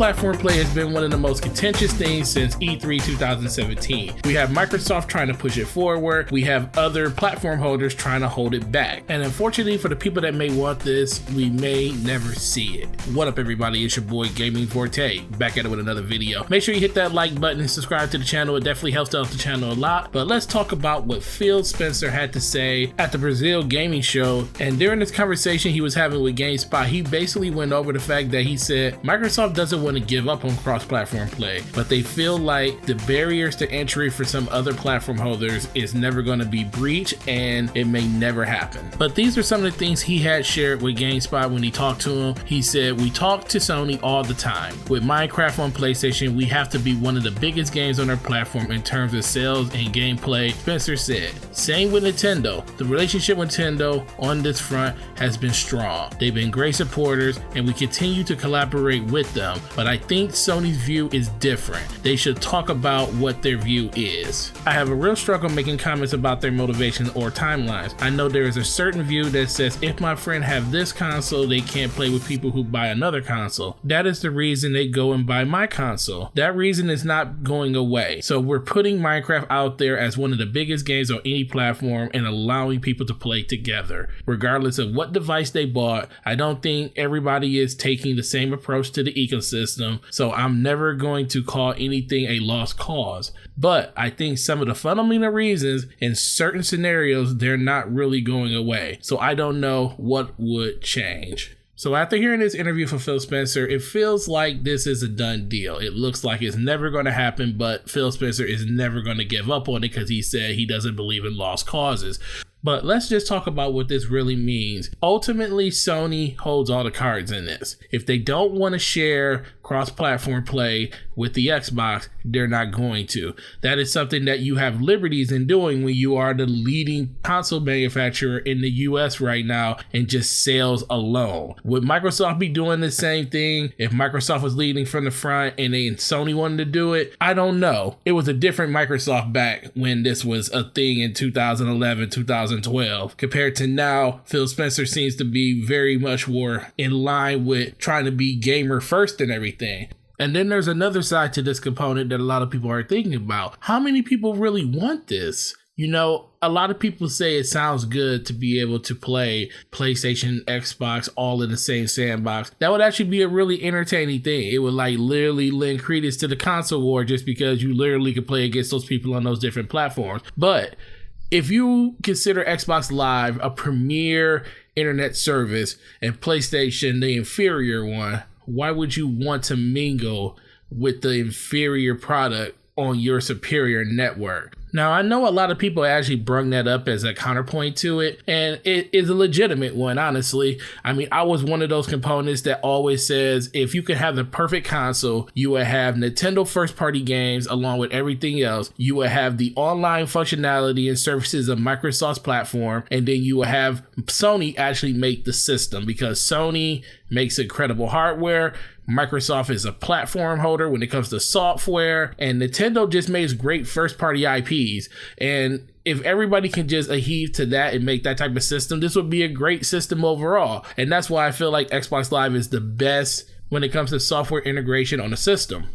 Cross-platform play has been one of the most contentious things since E3 2017. We have Microsoft trying to push it forward. We have other platform holders trying to hold it back. And unfortunately for the people that may want this, we may never see it. What up everybody, it's your boy Gaming Forte, back at it with another video. Make sure you hit that like button and subscribe to the channel. It definitely helps out the channel a lot. But let's talk about what Phil Spencer had to say at the Brazil gaming show. And during this conversation he was having with Gamespot, he basically went over the fact that he said Microsoft doesn't want to give up on cross-platform play, but they feel like the barriers to entry for some other platform holders is never going to be breached and it may never happen. But these are some of the things he had shared with Gamespot when he talked to him. He said, "We talk to Sony all the time. With Minecraft on PlayStation, we have to be one of the biggest games on our platform in terms of sales and gameplay," Spencer said. Same with Nintendo. The relationship with Nintendo on this front has been strong. They've been great supporters and we continue to collaborate with them, but I think Sony's view is different. They should talk about what their view is. I have a real struggle making comments about their motivations or timelines. I know there is a certain view that says if my friend have this console, they can't play with people who buy another console. That is the reason they go and buy my console. That reason is not going away. So we're putting Minecraft out there as one of the biggest games on any platform and allowing people to play together. Regardless of what device they bought, I don't think everybody is taking the same approach to the ecosystem, so I'm never going to call anything a lost cause. But I think some of the fundamental reasons in certain scenarios, they're not really going away. So I don't know what would change. So after hearing this interview from Phil Spencer, it feels like this is a done deal. It looks like it's never going to happen, but Phil Spencer is never going to give up on it because he said he doesn't believe in lost causes. But let's just talk about what this really means. Ultimately, Sony holds all the cards in this. If they don't want to share cross-platform play with the Xbox, they're not going to. That is something that you have liberties in doing when you are the leading console manufacturer in the US right now in just sales alone. Would Microsoft be doing the same thing if Microsoft was leading from the front and then Sony wanted to do it? I don't know. It was a different Microsoft back when this was a thing in 2011, 2012. Compared to now, Phil Spencer seems to be very much more in line with trying to be gamer first and everything. And then there's another side to this component that a lot of people are thinking about. How many people really want this? You know, a lot of people say it sounds good to be able to play PlayStation, Xbox, all in the same sandbox. That would actually be a really entertaining thing. It would like literally lend credence to the console war just because you literally could play against those people on those different platforms. But if you consider Xbox Live a premier internet service and PlayStation the inferior one, why would you want to mingle with the inferior product on your superior network? Now, I know a lot of people actually bring that up as a counterpoint to it, and it is a legitimate one, honestly. I mean, I was one of those components that always says if you could have the perfect console, you would have Nintendo first-party games along with everything else. You would have the online functionality and services of Microsoft's platform, and then you would have Sony actually make the system because Sony makes incredible hardware. Microsoft is a platform holder when it comes to software, and Nintendo just makes great first-party IPs. And if everybody can just adhere to that and make that type of system, this would be a great system overall. And that's why I feel like Xbox Live is the best when it comes to software integration on a system.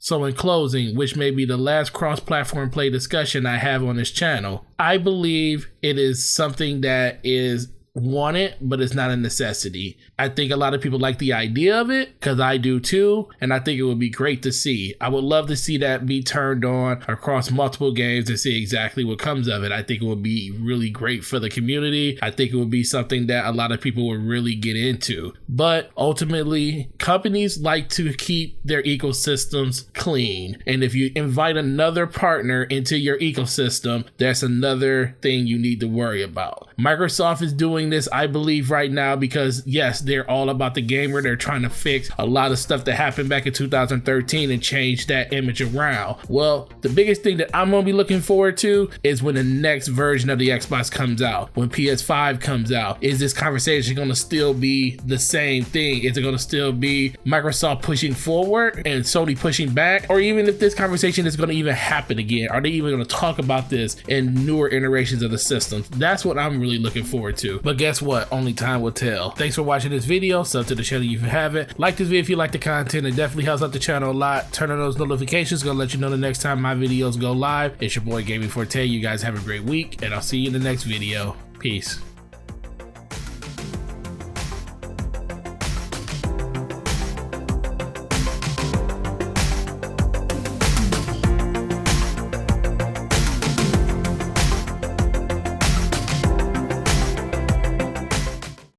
So in closing, which may be the last cross-platform play discussion I have on this channel, I believe it is something that is wanted, but it's not a necessity. I think a lot of people like the idea of it because I do too, and I think it would be great to see. I would love to see that be turned on across multiple games and see exactly what comes of it. I think it would be really great for the community. I think it would be something that a lot of people would really get into. But ultimately, companies like to keep their ecosystems clean, and if you invite another partner into your ecosystem, that's another thing you need to worry about. Microsoft is doing this, I believe, right now because yes, they're all about the gamer. They're trying to fix a lot of stuff that happened back in 2013 and change that image around. Well, the biggest thing that I'm gonna be looking forward to is when the next version of the Xbox comes out, when PS5 comes out. Is this conversation gonna still be the same thing? Is it gonna still be Microsoft pushing forward and Sony pushing back? Or even if this conversation is gonna even happen again, are they even gonna talk about this in newer iterations of the systems? That's what I'm really looking forward to. But But guess what? Only time will tell. Thanks for watching this video. Sub to the channel if you haven't. Like this video if you like the content. It definitely helps out the channel a lot. Turn on those notifications. Gonna let you know the next time my videos go live. It's your boy Gaming Forte. You guys have a great week, and I'll see you in the next video. Peace.